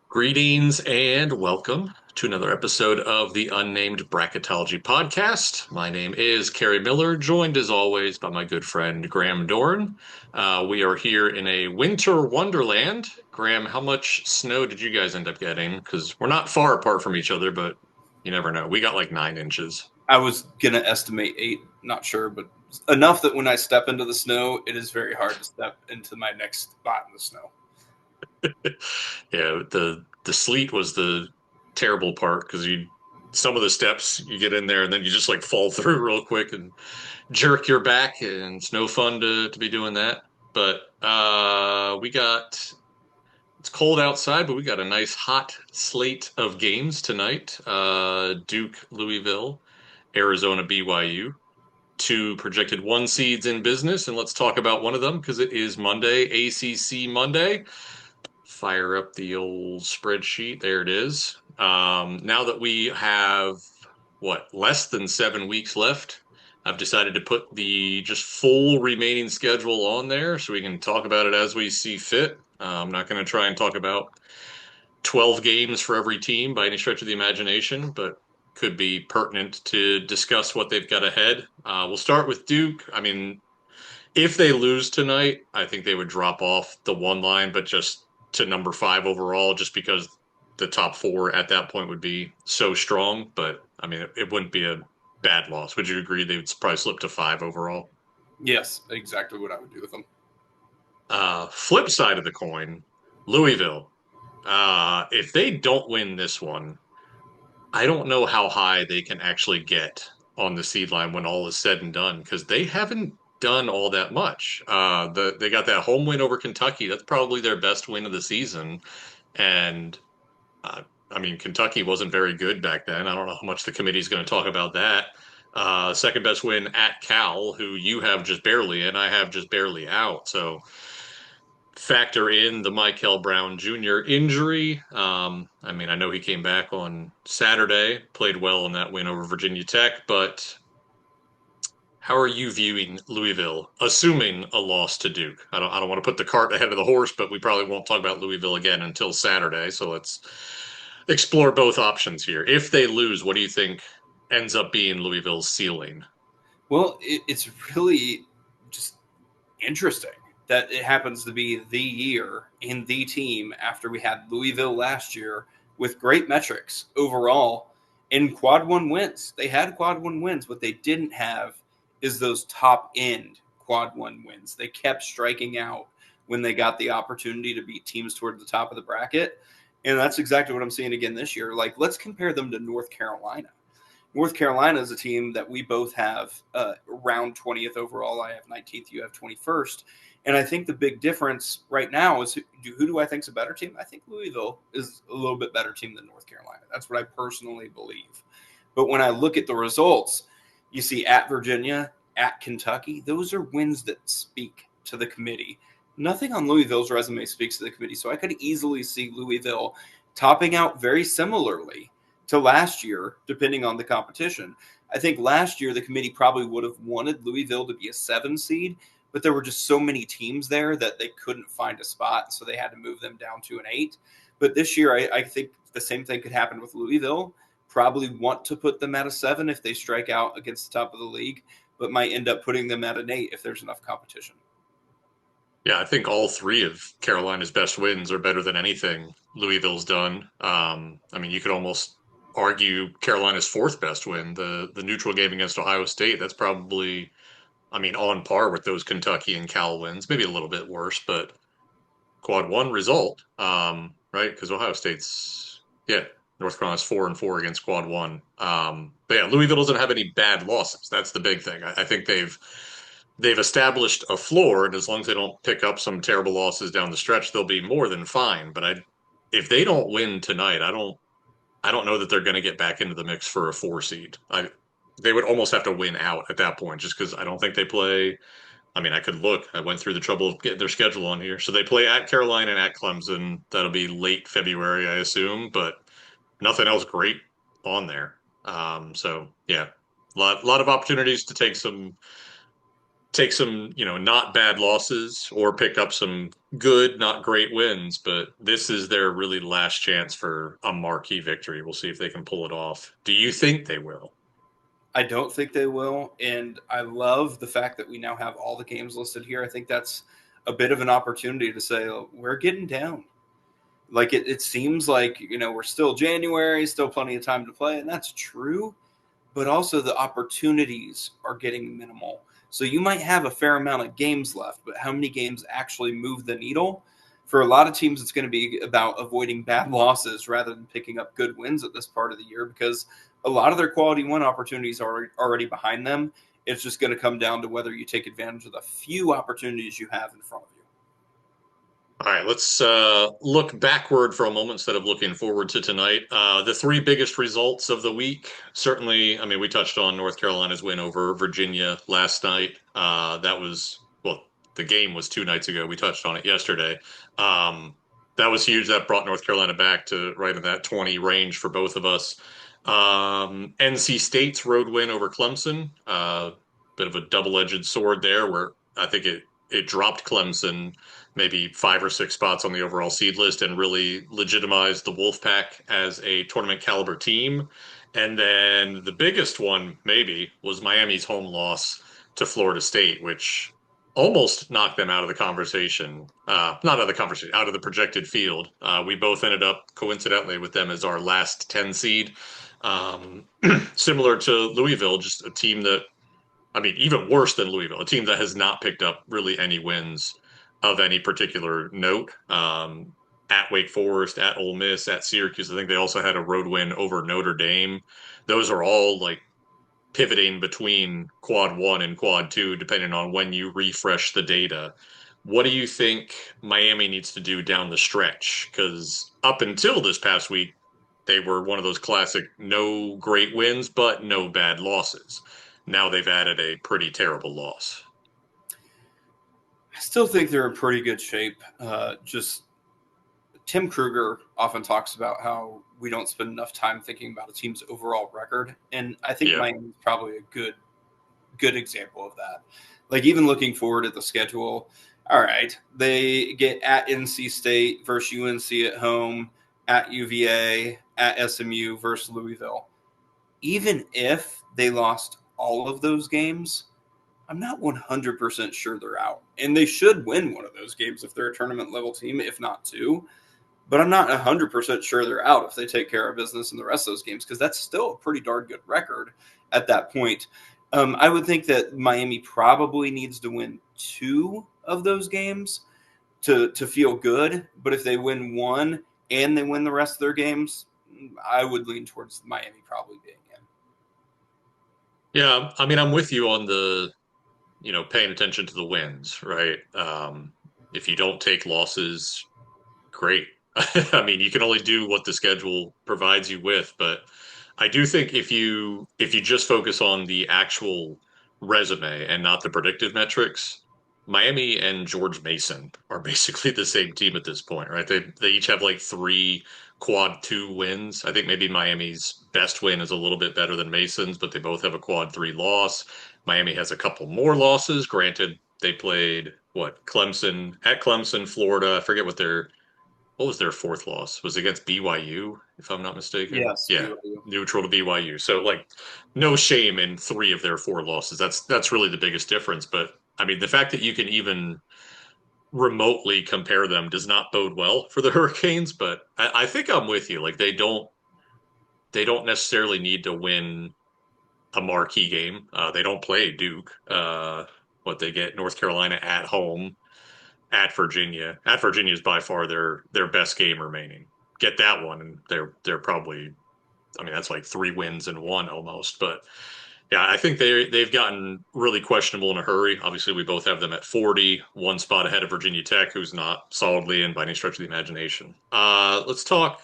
Greetings and welcome to another episode of the Unnamed Bracketology podcast. My name is Kerry Miller, joined as always by my good friend Graham Doran. We are here in a winter wonderland. Graham, how much snow did you guys end up getting? Because we're not far apart from each other, but you never know. We got like 9 inches. I was gonna estimate 8, not sure, but enough that when I step into the snow, it is very hard to step into my next spot in the snow. Yeah, the sleet was the terrible part because you some of the steps you get in there and then you just like fall through real quick and jerk your back, and it's no fun to be doing that. But we got it's cold outside, but we got a nice hot slate of games tonight. Duke, Louisville, Arizona, BYU. Two projected one seeds in business, and let's talk about one of them because it is Monday, ACC Monday. Fire up the old spreadsheet. There it is. Now that we have less than 7 weeks left, I've decided to put the just full remaining schedule on there so we can talk about it as we see fit. I'm not going to try and talk about 12 games for every team by any stretch of the imagination, but could be pertinent to discuss what they've got ahead. We'll start with Duke. I mean, if they lose tonight, I think they would drop off the one line, but just to number five overall, just because the top four at that point would be so strong. But I mean, it wouldn't be a bad loss. Would you agree they would probably slip to five overall? Yes, exactly what I would do with them. Flip side of the coin, Louisville. If they don't win this one, I don't know how high they can actually get on the seed line when all is said and done because they haven't done all that much. They got that home win over Kentucky. That's probably their best win of the season, and uh, I mean Kentucky wasn't very good back then. I don't know how much the committee is going to talk about that. Second best win at Cal, who you have just barely in, I have just barely out. So factor in the Michael Brown Jr. injury. I mean, I know he came back on Saturday, played well in that win over Virginia Tech, but how are you viewing Louisville, assuming a loss to Duke? I don't want to put the cart ahead of the horse, but we probably won't talk about Louisville again until Saturday. So let's explore both options here. If they lose, what do you think ends up being Louisville's ceiling? Well, it's really just interesting that it happens to be the year in the team after we had Louisville last year with great metrics overall in quad one wins. They had quad one wins. What they didn't have is those top end quad one wins. They kept striking out when they got the opportunity to beat teams toward the top of the bracket. And that's exactly what I'm seeing again this year. Like, let's compare them to North Carolina. North Carolina is a team that we both have around 20th overall. I have 19th, you have 21st. And I think the big difference right now is who do I think is a better team? I think Louisville is a little bit better team than North Carolina. That's what I personally believe. But when I look at the results, you see at Virginia, at Kentucky, those are wins that speak to the committee. Nothing on Louisville's resume speaks to the committee. So I could easily see Louisville topping out very similarly to last year, depending on the competition. I think last year the committee probably would have wanted Louisville to be a 7 seed, but there were just so many teams there that they couldn't find a spot, so they had to move them down to an 8. But this year, I think the same thing could happen with Louisville. Probably want to put them at a 7 if they strike out against the top of the league, but might end up putting them at an 8 if there's enough competition. Yeah, I think all three of Carolina's best wins are better than anything Louisville's done. I mean, you could almost argue Carolina's fourth best win, the neutral game against Ohio State. That's probably, I mean, on par with those Kentucky and Cal wins, maybe a little bit worse, but quad one result, right? Because Ohio State's, yeah, North Carolina's 4-4 against quad one. But yeah, Louisville doesn't have any bad losses. That's the big thing. I think they've established a floor, and as long as they don't pick up some terrible losses down the stretch, they'll be more than fine. But if they don't win tonight, I don't know that they're going to get back into the mix for a 4 seed. They would almost have to win out at that point, just because I don't think they play. I mean, I could look. I went through the trouble of getting their schedule on here. So they play at Carolina and at Clemson. That'll be late February, I assume, but nothing else great on there. So yeah, lot of opportunities to take some take some, not bad losses or pick up some good, not great wins, but this is their really last chance for a marquee victory. We'll see if they can pull it off. Do you think they will? I don't think they will, and I love the fact that we now have all the games listed here. I think that's a bit of an opportunity to say, oh, we're getting down. Like it seems like, we're still January, still plenty of time to play, and that's true. But also the opportunities are getting minimal. So you might have a fair amount of games left, but how many games actually move the needle? For a lot of teams, it's going to be about avoiding bad losses rather than picking up good wins at this part of the year, because a lot of their quality win opportunities are already behind them. It's just going to come down to whether you take advantage of the few opportunities you have in front of you. All right, let's look backward for a moment instead of looking forward to tonight. The three biggest results of the week, certainly, I mean, we touched on North Carolina's win over Virginia last night. Well, the game was 2 nights ago. We touched on it yesterday. That was huge. That brought North Carolina back to right in that 20 range for both of us. NC State's road win over Clemson, bit of a double-edged sword there, where I think it dropped Clemson maybe 5 or 6 spots on the overall seed list and really legitimized the Wolfpack as a tournament caliber team. And then the biggest one, maybe, was Miami's home loss to Florida State, which almost knocked them out of the conversation. Not out of the conversation, out of the projected field. We both ended up coincidentally with them as our last 10 seed. Um, Similar to Louisville, just a team that, I mean, even worse than Louisville, a team that has not picked up really any wins of any particular note. At Wake Forest, at Ole Miss, at Syracuse, I think they also had a road win over Notre Dame. Those are all like pivoting between quad one and quad two, depending on when you refresh the data. What do you think Miami needs to do down the stretch? Because up until this past week, they were one of those classic no great wins, but no bad losses. Now they've added a pretty terrible loss. I still think they're in pretty good shape. Just Tim Kruger often talks about how we don't spend enough time thinking about a team's overall record, and I think Yeah. Miami is probably a good example of that. Like even looking forward at the schedule, all right, they get at NC State versus UNC at home, at UVA, at SMU versus Louisville. Even if they lost all of those games, I'm not 100% sure they're out. And they should win one of those games if they're a tournament level team, if not two. But I'm not 100% sure they're out if they take care of business in the rest of those games, because that's still a pretty darn good record at that point. I would think that Miami probably needs to win two of those games to feel good. But if they win one and they win the rest of their games, I would lean towards Miami probably being in. Yeah, I mean, I'm with you on the, paying attention to the wins, right? If you don't take losses, great. I mean, you can only do what the schedule provides you with, but I do think if you just focus on the actual resume and not the predictive metrics, Miami and George Mason are basically the same team at this point, right? They each have like three quad two wins. I think maybe Miami's best win is a little bit better than Mason's, but they both have a quad three loss. Miami has a couple more losses. Granted, they played what Clemson, Florida. I forget what was their fourth loss? Was it against BYU, if I'm not mistaken? Yes, Yeah, BYU. neutral to BYU. So like no shame in three of their four losses. That's really the biggest difference. But I mean, the fact that you can even remotely compare them does not bode well for the Hurricanes. But I think I'm with you. Like they don't necessarily need to win a marquee game. They don't play Duke. What they get North Carolina at home at Virginia. At Virginia is by far their best game remaining. Get that one, and they're probably. I mean, that's like three wins in one almost. But yeah, I think they've gotten really questionable in a hurry. Obviously, we both have them at 40, one spot ahead of Virginia Tech, who's not solidly in by any stretch of the imagination. Let's talk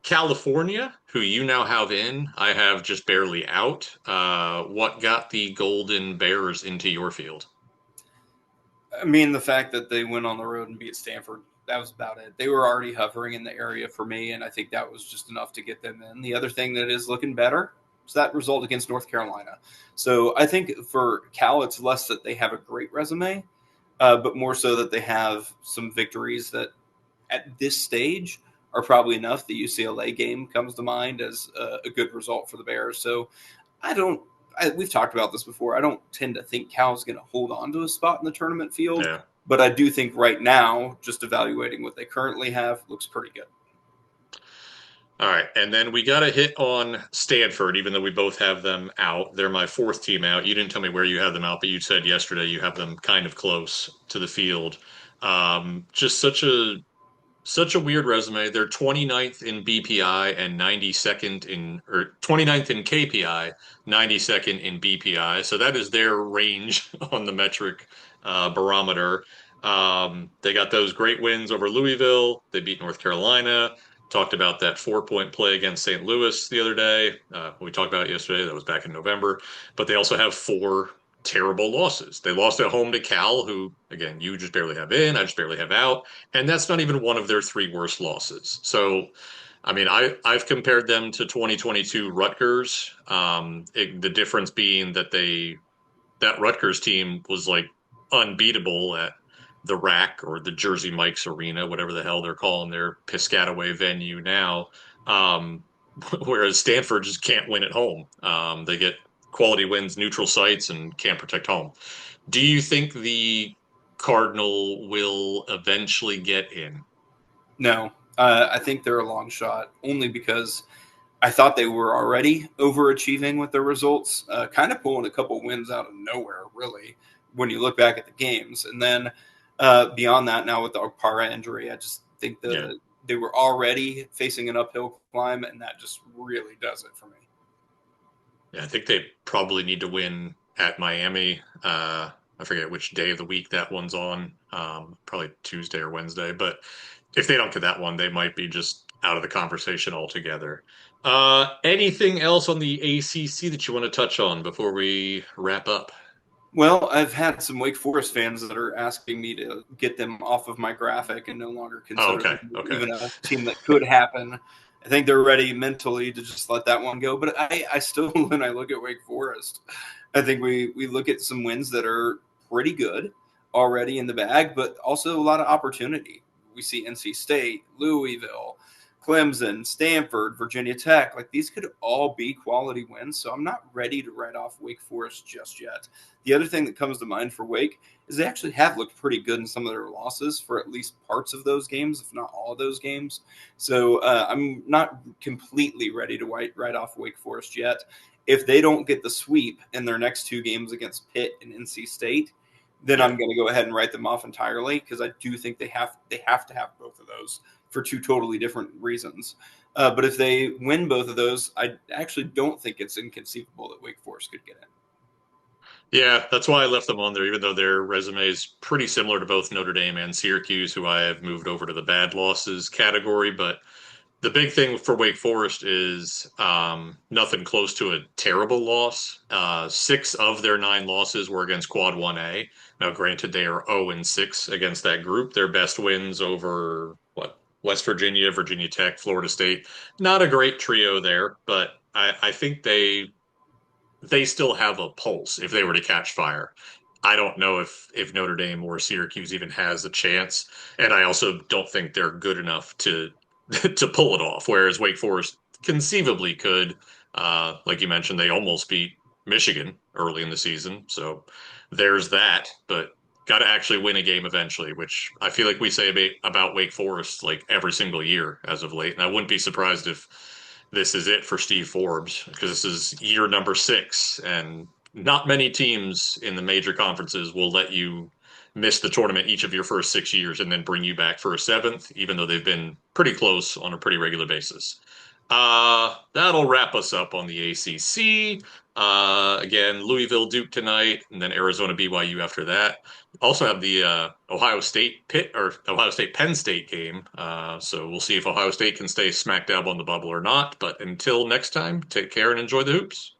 California, who you now have in. I have just barely out. What got the Golden Bears into your field? I mean, the fact that they went on the road and beat Stanford, that was about it. They were already hovering in the area for me, and I think that was just enough to get them in. The other thing that is looking better, that result against North Carolina. So I think for Cal, it's less that they have a great resume, but more so that they have some victories that at this stage are probably enough. The UCLA game comes to mind as a good result for the Bears. So I don't. We've talked about this before. I don't tend to think Cal's going to hold on to a spot in the tournament field, Yeah. but I do think right now, just evaluating what they currently have, looks pretty good. All right. And then we got to hit on Stanford, even though we both have them out. They're my fourth team out. You didn't tell me where you have them out, but you said yesterday you have them kind of close to the field. Just such a weird resume. They're 29th in BPI and 92nd in, or 29th in KPI, 92nd in BPI. So that is their range on the metric barometer. They got those great wins over Louisville. They beat North Carolina. Talked about that 4-point play against St. Louis the other day. We talked about it yesterday. That was back in November. But they also have four terrible losses. They lost at home to Cal, who, again, you just barely have in, I just barely have out. And that's not even one of their three worst losses. So, I mean, I've compared them to 2022 Rutgers. The difference being that that Rutgers team was like unbeatable at the RAC or the Jersey Mike's Arena, whatever the hell they're calling their Piscataway venue now. Um, whereas Stanford just can't win at home. They get quality wins, neutral sites, and can't protect home. Do you think the Cardinal will eventually get in? No, I think they're a long shot, only because I thought they were already overachieving with their results, kind of pulling a couple wins out of nowhere, really, when you look back at the games. And then beyond that, now with the Parra injury, I just think Yeah. they were already facing an uphill climb, and that just really does it for me. Yeah, I think they probably need to win at Miami. I forget which day of the week that one's on. Probably Tuesday or Wednesday. But if they don't get that one, they might be just out of the conversation altogether. Anything else on the ACC that you want to touch on before we wrap up? Well, I've had some Wake Forest fans that are asking me to get them off of my graphic and no longer Oh, consider okay. them Okay. even a team that could happen. I think they're ready mentally to just let that one go. But I still, when I look at Wake Forest, I think we look at some wins that are pretty good already in the bag, but also a lot of opportunity. We see NC State, Louisville, Clemson, Stanford, Virginia Tech. Like these could all be quality wins. So I'm not ready to write off Wake Forest just yet. The other thing that comes to mind for Wake is they actually have looked pretty good in some of their losses for at least parts of those games, if not all of those games. So I'm not completely ready to write off Wake Forest yet. If they don't get the sweep in their next two games against Pitt and NC State, then Yeah. I'm going to go ahead and write them off entirely because I do think they have to have both of those for two totally different reasons. But if they win both of those, I actually don't think it's inconceivable that Wake Forest could get in. Yeah, that's why I left them on there, even though their resume is pretty similar to both Notre Dame and Syracuse, who I have moved over to the bad losses category. But the big thing for Wake Forest is nothing close to a terrible loss. Six of their nine losses were against Quad 1A. Now, granted, they are 0-6 against that group. Their best wins over what? West Virginia, Virginia Tech, Florida State. Not a great trio there, but I think they still have a pulse if they were to catch fire. I don't know if Notre Dame or Syracuse even has a chance, and I also don't think they're good enough to to pull it off. Whereas Wake Forest conceivably could, like you mentioned, they almost beat Michigan early in the season, so there's that. But got to actually win a game eventually, which I feel like we say about Wake Forest like every single year as of late, and I wouldn't be surprised if this is it for Steve Forbes because this is year number 6, and not many teams in the major conferences will let you miss the tournament each of your first 6 years and then bring you back for a seventh, even though they've been pretty close on a pretty regular basis. That'll wrap us up on the ACC. Again, Louisville-Duke tonight, and then Arizona BYU after that. Also have the Ohio State Pitt or Ohio State Penn State game. So we'll see if Ohio State can stay smack dab on the bubble or not. But until next time, take care and enjoy the hoops.